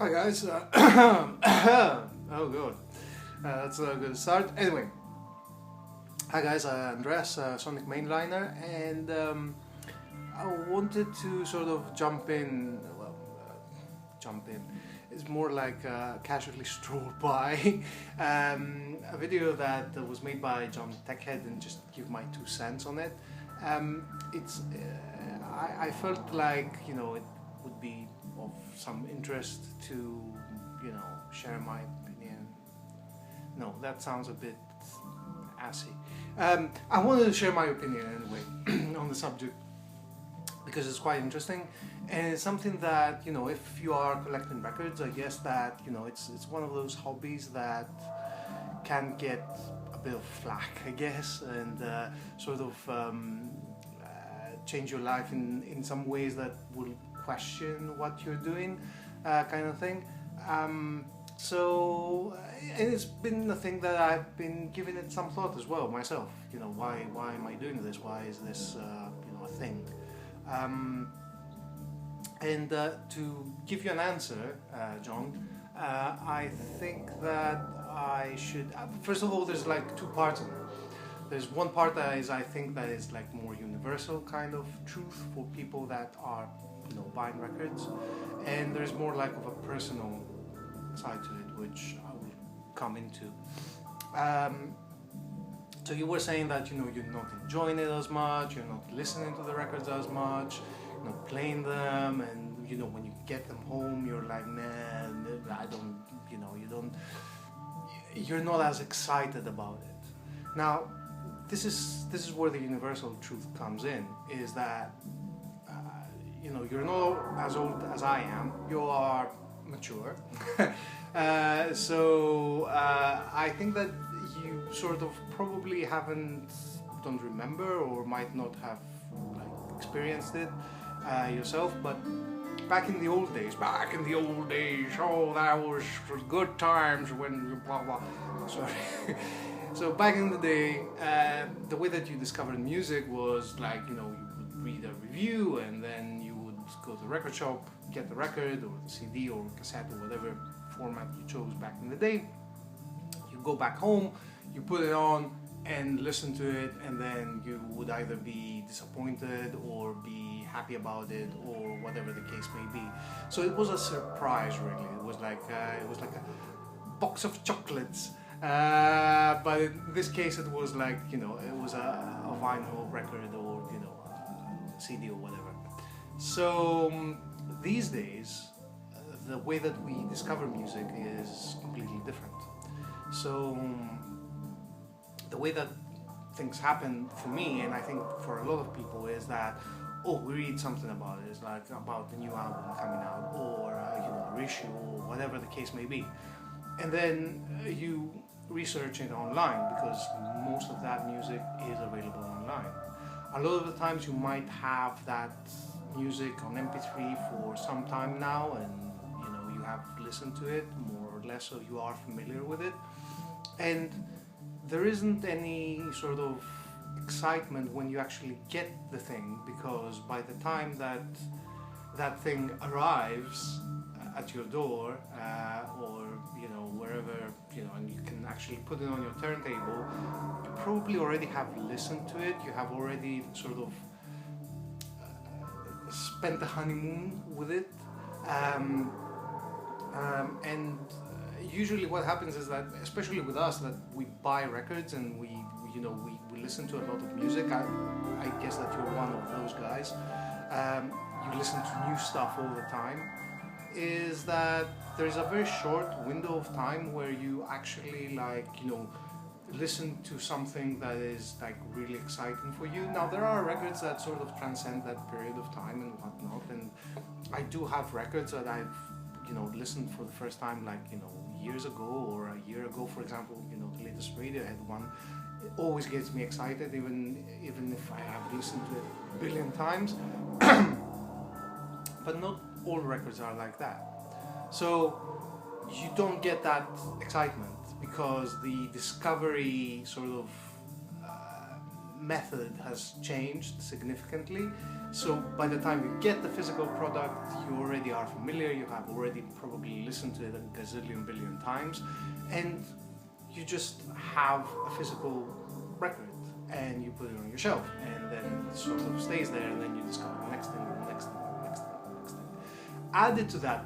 Hi guys, oh god, that's a good start. Anyway, hi guys, Andreas, Sonic Mainliner, and I wanted to sort of jump in, jump in, it's more like casually stroll by a video that was made by JohnK and just give my 2 cents on it. I felt like, it would be of some interest to, share my opinion. No, that sounds a bit assy. I wanted to share my opinion anyway on the subject because it's quite interesting, and it's something that, if you are collecting records, I guess that, it's one of those hobbies that can get a bit of flack, I guess, and sort of change your life in some ways that will question what you're doing, kind of thing. And it's been a thing that I've been giving it some thought as well myself. Why am I doing this? Why is this a thing? And to give you an answer, John, I think that I should. First of all, there's like two parts of it. There's one part that is, I think, that is like more universal kind of truth for people that are, buying records, and there's more like of a personal side to it, which I will come into. So you were saying that you're not enjoying it as much, you're not listening to the records as much, you're not playing them, and when you get them home, you're like, man, I don't, you're not as excited about it. Now, this is where the universal truth comes in, is that you're not as old as I am, you are mature. So I think that you sort of probably don't remember, or might not have experienced it yourself, but back in the old days, oh, that was good times when blah blah. Sorry. So back in the day, the way that you discovered music was like, you would read a review, and then you would go to the record shop, get the record or the CD or cassette or whatever format you chose back in the day. You go back home, you put it on and listen to it, and then you would either be disappointed or be happy about it, or whatever the case may be. So it was a surprise, really. It was like a box of chocolates. But in this case, it was like, it was a vinyl record, or a CD or whatever. So these days, the way that we discover music is completely different. So the way that things happen for me, and I think for a lot of people, is that, we read something about it. It's like about the new album coming out, or a reissue, or whatever the case may be, and then you research it online, because most of that music is available online. A lot of the times you might have that music on MP3 for some time now, and you have listened to it more or less, so you are familiar with it, and there isn't any sort of excitement when you actually get the thing, because by the time that thing arrives at your door, or wherever, and you can actually put it on your turntable, you probably already have listened to it, you have already sort of spent the honeymoon with it, and usually what happens is that, especially with us, that we buy records and we listen to a lot of music. I guess that you're one of those guys. You listen to new stuff all the time. Is that there's a very short window of time where you actually listen to something that is really exciting for you. Now, there are records that sort of transcend that period of time and whatnot, and I do have records that I've listened for the first time years ago, or a year ago, for example. The latest Radiohead one, it always gets me excited, even if I have listened to it a billion times. But not all records are like that. So you don't get that excitement, because the discovery sort of method has changed significantly. So by the time you get the physical product, you already are familiar, you have already probably listened to it a gazillion billion times, and you just have a physical record and you put it on your shelf, and then it sort of stays there, and then you discover the next thing, the next thing, the next thing, the next thing. Added to that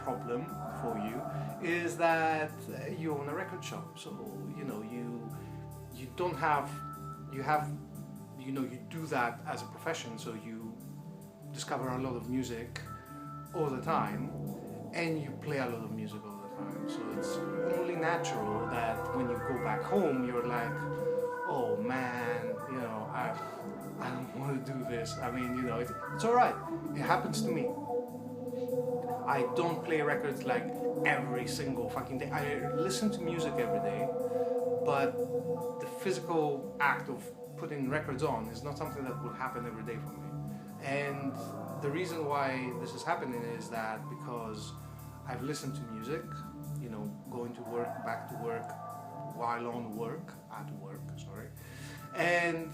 problem for you is that you own a record shop, so you know you don't have you do that as a profession, so you discover a lot of music all the time, and you play a lot of music all the time. So it's only natural that when you go back home, you're like, oh man, I don't want to do this. I mean, it's all right. It happens to me. I don't play records like every single fucking day. I listen to music every day, but the physical act of putting records on is not something that will happen every day for me. And the reason why this is happening is that because I've listened to music, going to work, back to work, while on work, at work, sorry. And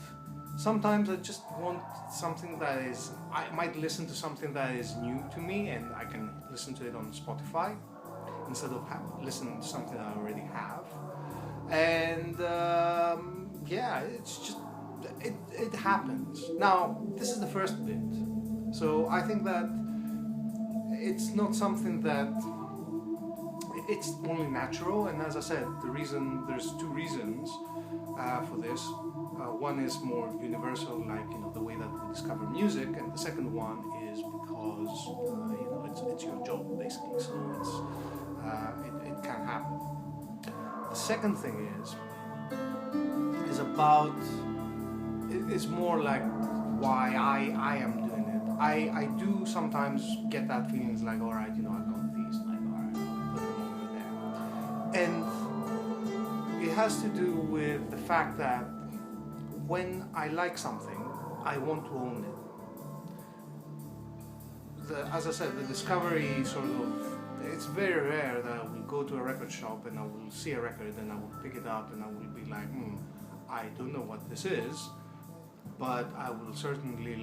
sometimes I just want something that is, I might listen to something that is new to me, and I can listen to it on Spotify instead of listening to something I already have. And yeah, it's just, it happens. Now, this is the first bit. So I think that it's not something that, it's only natural, and as I said, there's two reasons for this. One is more universal, like the way that we discover music, and the second one is because it's your job basically. So it can happen. The second thing is about, it's more like why I am doing it. I do sometimes get that feeling, it's like, alright, I got these, like, alright, I'll put them over there. And it has to do with the fact that when I like something, I want to own it. As I said, the discovery sort of, it's very rare that I will go to a record shop and I will see a record and I will pick it up and I will be like, I don't know what this is, but I will certainly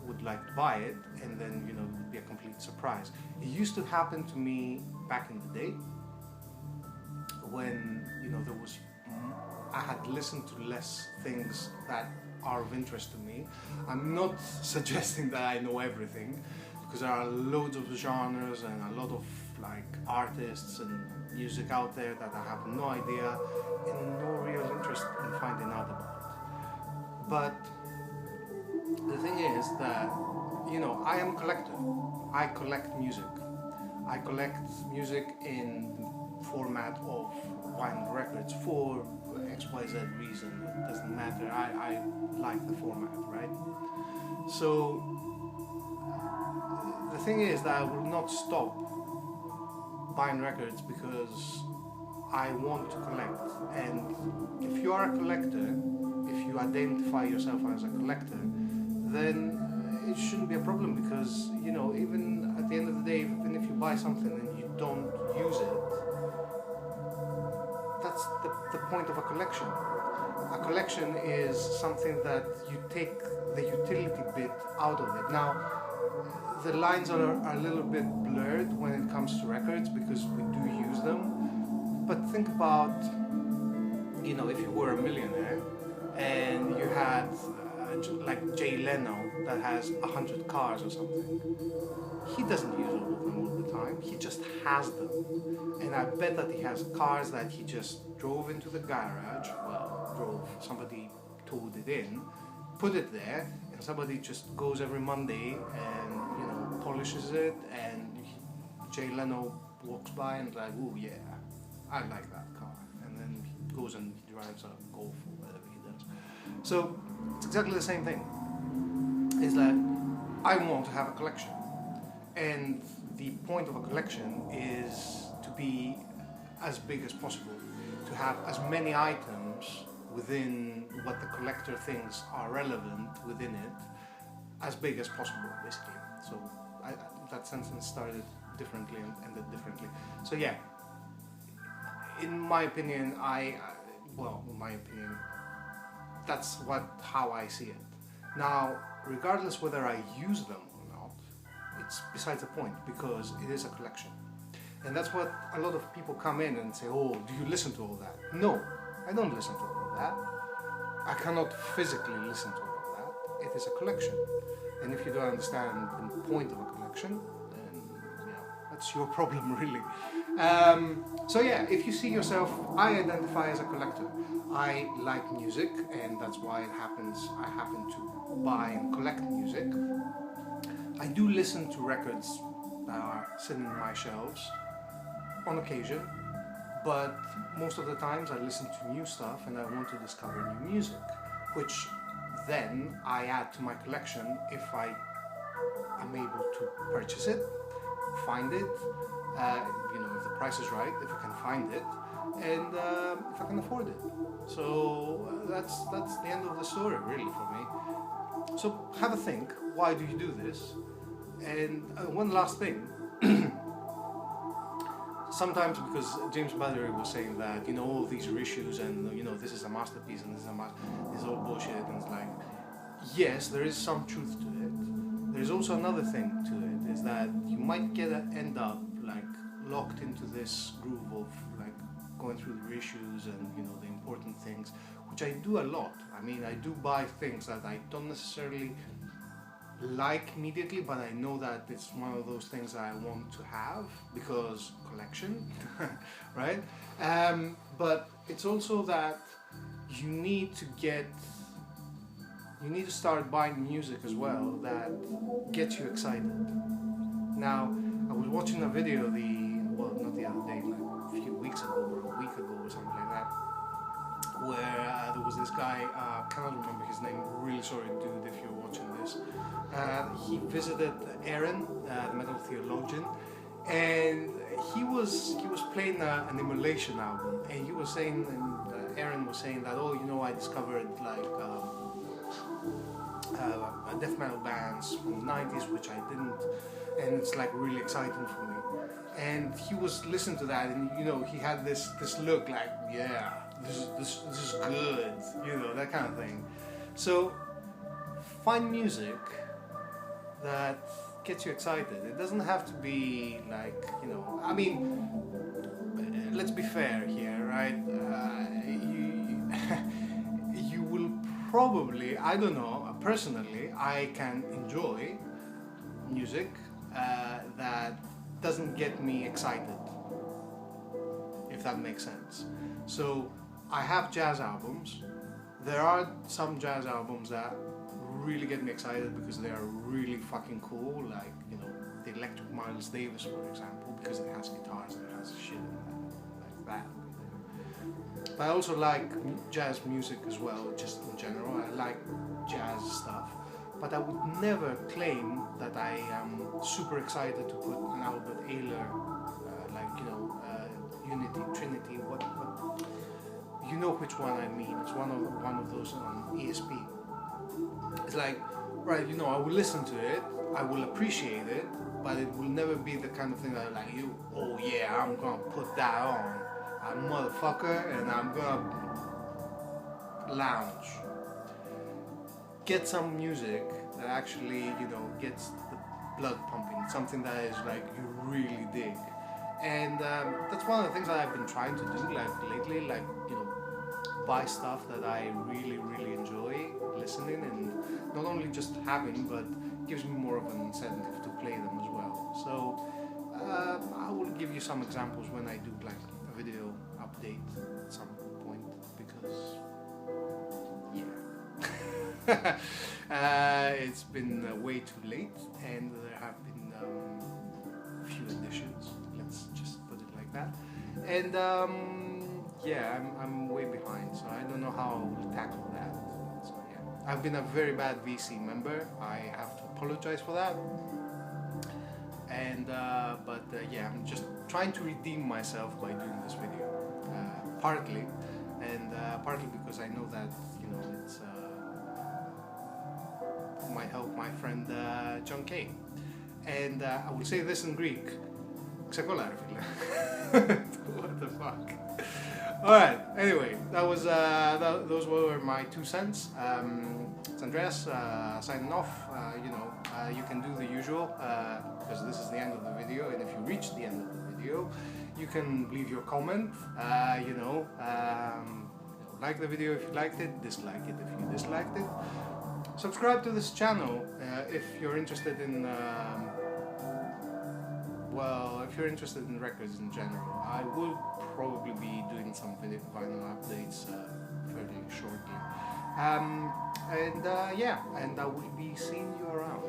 would like to buy it, and then it would be a complete surprise. It used to happen to me back in the day when there was, I had listened to less things that are of interest to me. I'm not suggesting that I know everything, because there are loads of genres and a lot of artists and music out there that I have no idea and no real interest in finding out about. But the thing is that I am a collector. I collect music. I collect music in the format of vinyl records for XYZ reason. It doesn't matter. I like the format, right? So the thing is that I will not stop buying records because I want to collect. And if you are a collector, if you identify yourself as a collector, then it shouldn't be a problem, because even at the end of the day, even if you buy something and you don't use it, that's the point of a collection. A collection is something that you take the utility bit out of it. Now, the lines are a little bit blurred when it comes to records because we do use them. But think about, if you were a millionaire and you had like Jay Leno that has 100 cars or something. He doesn't use all of them all the time. He just has them. And I bet that he has cars that he just drove into the garage. Well, somebody towed it in, put it there, and somebody just goes every Monday and polishes it, and Jay Leno walks by and is like, oh yeah, I like that car. And then he goes and he drives a Golf or whatever he does. So it's exactly the same thing. Is that I want to have a collection, and the point of a collection is to be as big as possible, to have as many items within what the collector thinks are relevant within it, as big as possible, basically. So that sentence started differently and ended differently. So yeah, in my opinion, that's how I see it. Now, regardless whether I use them or not, it's besides the point, because it is a collection. And that's what a lot of people come in and say, oh, do you listen to all that? No, I don't listen to all of that. I cannot physically listen to all of that. It is a collection. And if you don't understand the point of a collection, then that's your problem, really. So yeah, if you see yourself, I identify as a collector. I like music, and that's why it happens. I happen to buy and collect music. I do listen to records that are sitting in my shelves on occasion, but most of the times I listen to new stuff and I want to discover new music, which then I add to my collection if I am able to purchase it, find it, if the price is right, if I can find it, and if I can afford it. So that's the end of the story, really, for me. So have a think, why do you do this? And one last thing. Sometimes, because James Battery was saying that, all these are issues, and this is a masterpiece and this is all bullshit, and it's like, yes, there is some truth to it. There's also another thing to it, is that you might end up like locked into this groove of like going through the issues and the important things, which I do a lot. I mean, I do buy things that I don't necessarily like immediately, but I know that it's one of those things that I want to have because collection, right? But it's also that you need to start buying music as well that gets you excited. Now, I was watching a video not the other day, like a few weeks ago or a week ago or something like that, where there was this guy, cannot remember his name, really sorry dude if you're watching this. He visited Aaron, the metal theologian, and he was playing an emulation album, and he was saying, and Aaron was saying that, I discovered like death metal bands from the 90s, which I didn't, and it's like really exciting for me. And he was listening to that, and he had this look like, yeah, this is good, that kind of thing. So find music that gets you excited. It doesn't have to be like, I mean, let's be fair here, right? You will probably, I don't know, personally, I can enjoy music that doesn't get me excited, if that makes sense. So I have jazz albums. There are some jazz albums that really get me excited because they are really fucking cool, like the Electric Miles Davis, for example, because it has guitars and it has shit like that. But I also like jazz music as well, just in general. I like jazz stuff, but I would never claim that I am super excited to put an Albert Ayler, Unity, Trinity, what you know which one I mean. It's one of those on ESP. It's like, right, I will listen to it, I will appreciate it, but it will never be the kind of thing that like oh yeah, I'm gonna put that on, a motherfucker, and I'm gonna lounge. Get some music that actually, gets the blood pumping, something that is like you really dig. And that's one of the things that I've been trying to do like lately, like, buy stuff that I really, really enjoy listening, and not only just having, but gives me more of an incentive to play them as well. So I will give you some examples when I do like a video update at some point, because yeah, it's been way too late, and there have been a few additions, let's just put it like that. And yeah, I'm way behind, so I don't know how I will tackle that. So yeah, I've been a very bad VC member. I have to apologize for that. And but yeah, I'm just trying to redeem myself by doing this video, partly, and partly because I know that it's might help my friend JohnK. And I will say this in Greek. Ξεκολλάρε φίλε. What the fuck. Alright, anyway, those were my 2 cents. It's Andreas signing off. You can do the usual because this is the end of the video, and if you reach the end of the video, you can leave your comment. Like the video if you liked it, dislike it if you disliked it. Subscribe to this channel if you're interested in if you're interested in records in general. I will probably be doing some vinyl updates fairly shortly. And I will be seeing you around.